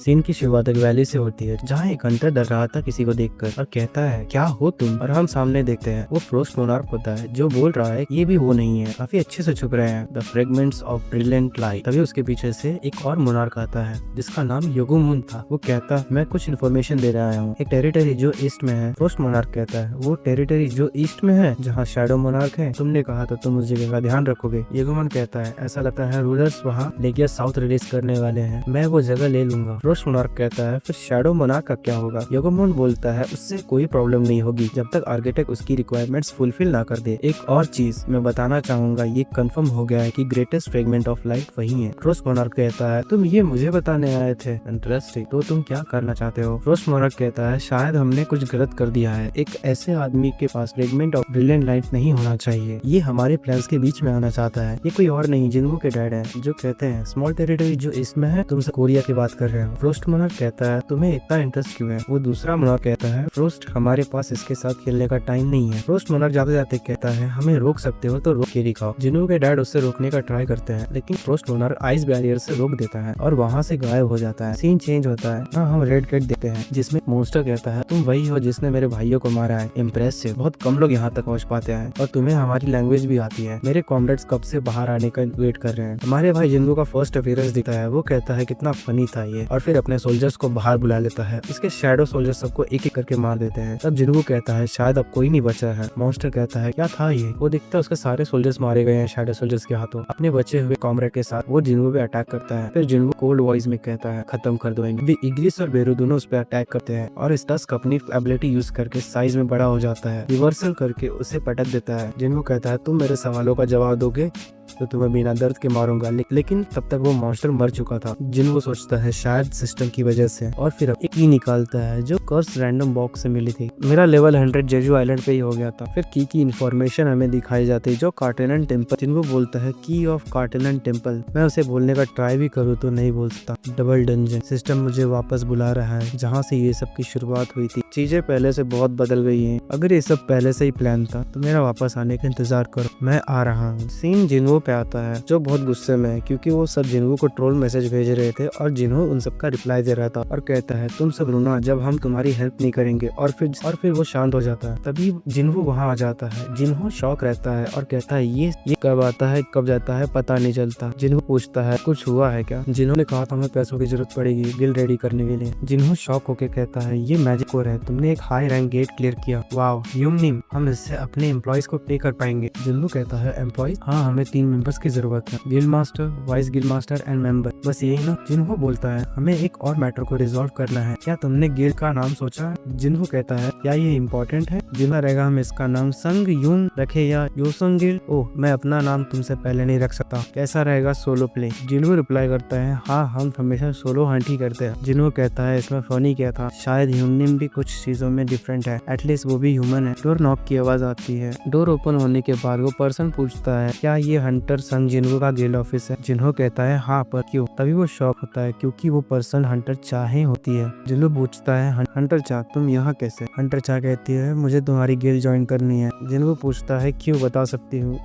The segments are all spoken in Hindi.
सीन की शुरुआत एक वैली से होती है जहाँ एक हंटर डर रहा था किसी को देखकर और कहता है क्या हो तुम, और हम सामने देखते हैं वो फ्रोस्ट मोनार्क होता है जो बोल रहा है ये भी वो नहीं है, काफी अच्छे से छुप रहे हैं the fragments of brilliant light. तभी उसके पीछे से एक और मोनार्क आता है जिसका नाम योगुमुन था। वो कहता मैं कुछ इन्फॉर्मेशन दे रहा हूँ, एक टेरिटरी जो ईस्ट में है। फ्रोस्ट मोनार्क कहता है वो टेरिटरी जो ईस्ट में है जहाँ शैडो मोनार्क है, तुमने कहा तो तुम उस जगह का ध्यान रखोगे। योगुमुन कहता है ऐसा लगता है रूलर्स वहाँ लेगिया साउथ रिलीज करने वाले हैं, मैं वो जगह ले लूंगा। फ्रोस्ट मोनार्क कहता है फिर शैडो मोनार्क का क्या होगा। योगुमुन बोलता है उससे कोई प्रॉब्लम नहीं होगी जब तक आर्किटेक्ट उसकी रिक्वायरमेंट्स फुलफिल ना कर दे। एक और चीज मैं बताना चाहूंगा, ये कंफर्म हो गया है कि ग्रेटेस्ट फ्रेगमेंट ऑफ लाइट वही है। फ्रोस्ट मोनार्क कहता है तुम ये मुझे बताने आए थे, इंटरेस्टिंग, तो तुम क्या करना चाहते हो। फ्रोस्ट मोनार्क कहता है शायद हमने कुछ गलत कर दिया है, एक ऐसे आदमी के पास फ्रेगमेंट ऑफ ब्रिलियंट लाइट नहीं होना चाहिए, ये हमारे प्लान्स के बीच में आना चाहता है। ये कोई और नहीं जिन्हों के डैड है जो कहते हैं स्मॉल टेरिटरी जो इसमें है, तुमसे कोरिया की बात कर रहे हो। फ्रोस्ट मोनार्क कहता है तुम्हें इतना इंटरेस्ट क्यों है। वो दूसरा मोनार्क कहता है फ्रोस्ट हमारे पास इसके साथ खेलने का टाइम नहीं है। फ्रोस्ट मोनार्क जाते जाते कहता है हमें रोक सकते हो तो रोक के दिखाओ। जिन्हों के डैड उससे रोकने का ट्राई करते हैं लेकिन फ्रोस्ट मोनार्क आइस बैरियर से रोक देता है और वहाँ से गायब हो जाता है। सीन चेंज होता है, हाँ हम रेड गेट देखते हैं जिसमें मोन्स्टर कहता है तुम वही हो जिसने मेरे भाइयों को मारा है, इम्प्रेसिव, बहुत कम लोग यहाँ तक पहुँच पाते हैं और तुम्हें हमारी लैंग्वेज भी आती है। मेरे कॉमरेड्स कब से बाहर आने का वेट कर रहे हैं। हमारे भाई जिंगू का फर्स्ट अपीयरेंस दिखता है, वो कहता है कितना फनी था ये, और फिर अपने सोल्जर्स को बाहर बुला लेता है। इसके शैडो सोल्जर्स सबको एक एक करके मार देते हैं। तब जिन्गू कहता है शायद अब कोई नहीं बचा है। मॉन्स्टर कहता है क्या था ये। वो दिखता है उसके सारे सोल्जर्स मारे गए हैं शैडो सोल्जर्स के हाथों। अपने बचे हुए कॉमरेड के साथ वो जिन्गू पे अटैक करता है। फिर जिन्गू कोल्ड वॉइस में कहता है खत्म कर दो इन्हें। इग्रिस और बेरू दोनों उस पर अटैक करते हैं और इस टस्क अपनी एबिलिटी यूज करके साइज में बड़ा हो जाता है, रिवर्सल करके उसे पटक देता है। जिन्गू कहता है तुम मेरे सवालों का जवाब दोगे तो तुम्हें बिना दर्द के मारूंगा, लेकिन तब तक वो मॉन्स्टर मर चुका था। जिनको सोचता है शायद सिस्टम की वजह से, और फिर एक की निकालता है जो कर्स रैंडम बॉक्स से मिली थी। मेरा लेवल 100 जेजू आइलैंड पे ही हो गया था। फिर की इन्फॉर्मेशन हमें दिखाई जाती है जो कार्टेलन टेम्पल। जिनको बोलता है की ऑफ कार्टेलन टेम्पल। मैं उसे बोलने का ट्राई भी करूँ तो नहीं बोल सकता। डबल डंजन सिस्टम मुझे वापस बुला रहा है जहाँ से ये सब की शुरुआत हुई थी। चीजें पहले से बहुत बदल गई हैं। अगर ये सब पहले से ही प्लान था तो मेरा वापस आने का इंतजार करो, मैं आ रहा हूँ। सीन जिन्हो पे आता है जो बहुत गुस्से में है क्योंकि वो सब जिन्हो को ट्रोल मैसेज भेज रहे थे और जिन्हो उन सबका रिप्लाई दे रहा था और कहता है तुम सब रोना जब हम तुम्हारी हेल्प नहीं करेंगे, और फिर वो शांत हो जाता है। तभी जिन्हो वहाँ आ जाता है। जिन्हो शॉक रहता है और कहता है ये कब आता है कब जाता है पता नहीं चलता। जिन्हो पूछता है कुछ हुआ है क्या। जिन्हो ने कहा था हमें पैसों की जरूरत पड़ेगी गिल्ड रेडी करने के लिए। जिन्हो शॉक होके कहता है ये मैजिक कोर है, तुमने एक हाई रैंक गेट क्लियर किया, वाव यूमनिम, हम इससे अपने एम्प्लॉइज को पे कर पाएंगे। जिन्हो कहता है एम्प्लॉइज, हाँ हमें 3 मेंबर्स की जरूरत है, guild master, vice guild master and member, बस यही ना। जिन्हो बोलता है हमें एक और मैटर को रिजॉल्व करना है, क्या तुमने गिल्ड का नाम सोचा है। जिन्हो कहता है क्या ये इम्पोर्टेंट है। जिन्हो रहेगा हम इसका नाम संग यून रखे या योसंग गिल्ड। ओह मैं अपना नाम तुमसे पहले नहीं रख सकता, कैसा रहेगा सोलो प्ले। जिन्हो रिप्लाई करता है हाँ हम हमेशा सोलो हंट ही करते हैं। जिन्हो कहता है इसमें फनी क्या था, शायद ह्यूमनिम भी कुछ चीजों में डिफरेंट है, एटलीस्ट वो भी ह्यूमन है। डोर नॉक की आवाज आती है। डोर ओपन होने के बाद वो पर्सन पूछता है क्या ये हंटर संग जिन्हो का गिल्ड ऑफिस है। जिन्हो कहता है हाँ पर क्यों। तभी वो शॉक होता है क्योंकि वो पर्सन हंटर चाहे होती है। जिन्हो पूछता है हंटर चाह तुम यहाँ कैसे। हंटर चाह कहती है मुझे तुम्हारी गिल्ड ज्वाइन करनी है। जिन्हो पूछता है क्यों, बता सकती हूँ।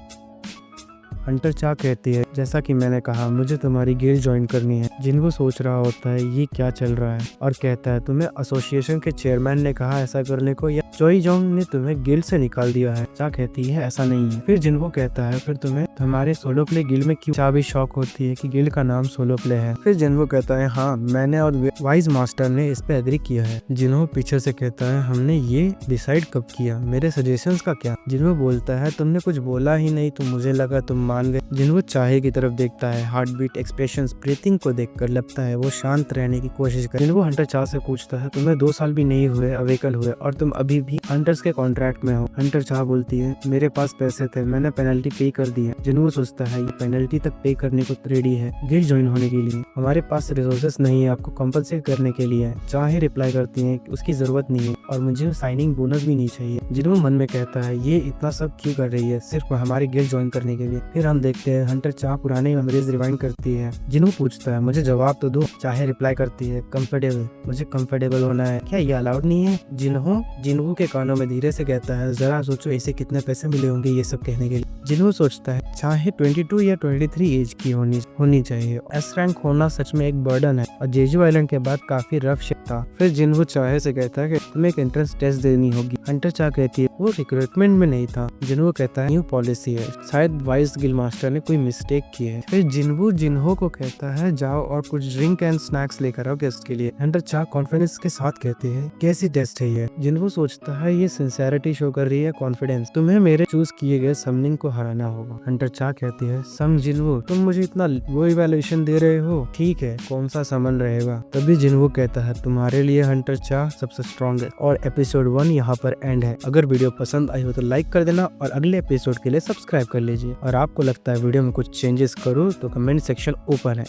हंटर चाह कहती है जैसा कि मैंने कहा मुझे तुम्हारी गिल्ड ज्वाइन करनी है। जिनको सोच रहा होता है ये क्या चल रहा है और कहता है तुम्हें एसोसिएशन के चेयरमैन ने कहा ऐसा करने को या चोई जोंग ने तुम्हें गिल्ड से निकाल दिया है। चाह कहती है ऐसा नहीं है। फिर जिनको कहता है फिर तुम्हें हमारे सोलो प्ले गिल्ड में क्यों। चाह भी शॉक होती है कि गिल्ड का नाम सोलो प्ले है। फिर जिनको कहता है हाँ मैंने और वाइज मास्टर ने इस पे एग्री किया है। जिन्हों पीछे से कहता है हमने ये डिसाइड कब किया, मेरे सजेशंस का क्या। जिन्हों बोलता है तुमने कुछ बोला ही नहीं तो मुझे लगा तुम मान गए। जिन्हों चाहे की तरफ देखता है, हार्ट बीट, एक्सप्रेशंस, ब्रीथिंग को देखकर लगता है वो शांत रहने की कोशिश कर। जिन्हों हंटर चाह से पूछता है तुम्हें 2 साल भी नहीं हुए अवेकल हुए और तुम अभी भी हंटर्स के कॉन्ट्रैक्ट में हो। हंटर चाह बोलती है मेरे पास पैसे थे, मैंने पेनल्टी पे कर दी है। जिन्हों सोचता है ये पेनल्टी तक पे करने को रेडी है गिल्ड ज्वाइन होने के लिए, हमारे पास रिसोर्सेस नहीं है आपको कंपनसेट करने के लिए। चाहे रिप्लाई करती है उसकी जरूरत नहीं है और मुझे साइनिंग बोनस भी नहीं चाहिए। जिन्हों मन में कहता है ये इतना सब क्यों कर रही है सिर्फ हमारी गिल्ड ज्वाइन करने के लिए। फिर फिर हम देखते हैं हंटर चा पुरानी मेमोरीज रिवाइंड करती है। जिन्हों पूछता है मुझे जवाब तो दो। चाहे रिप्लाई करती है कंफर्टेबल, मुझे कंफर्टेबल होना है, क्या ये अलाउड नहीं है? जिन्हों के कानों में धीरे से कहता है जरा सोचो इसे कितने पैसे मिले होंगे ये सब कहने के लिए। जिन्हों सोचता है चाहे 22 या 23 एज की होनी चाहिए, एस रैंक होना सच में एक बर्डन है और जेजू आइलैंड के बाद काफी रफ शिप था। फिर जिन्हों चाहे से कहता है कि तुम्हें एक एंट्रेंस टेस्ट देनी होगी। हंटर चा कहती है वो रिक्रूटमेंट में नहीं था। जिन्हों कहता है न्यू पॉलिसी है, शायद वाइस गिल मास्टर ने कोई मिस्टेक की है। फिर जिन्हों को कहता है जाओ और कुछ ड्रिंक एंड स्नैक्स लेकर आओ गेस्ट के लिए। हंटर चा कॉन्फिडेंस के साथ कहती है कैसी टेस्ट है ये? जिन्हों सोचता है ये सिंसियरिटी शो कर रही है, कॉन्फिडेंस। तुम्हें मेरे चूज किए गए समनिंग को हराना होगा। हंटर चा कहती है सम जिन्हों तुम मुझे इतना वो इवैल्यूएशन दे रहे हो, ठीक है कौन सा समन रहेगा? तभी जिन्हों कहता है तुम्हारे लिए हंटर चा सबसे स्ट्रॉन्ग है। और एपिसोड 1 यहाँ पर एंड है। अगर वीडियो पसंद आई हो तो लाइक कर देना और अगले एपिसोड के लिए सब्सक्राइब कर लीजिए। और आपको लगता है वीडियो में कुछ चेंजेस करूँ तो कमेंट सेक्शन ओपन है।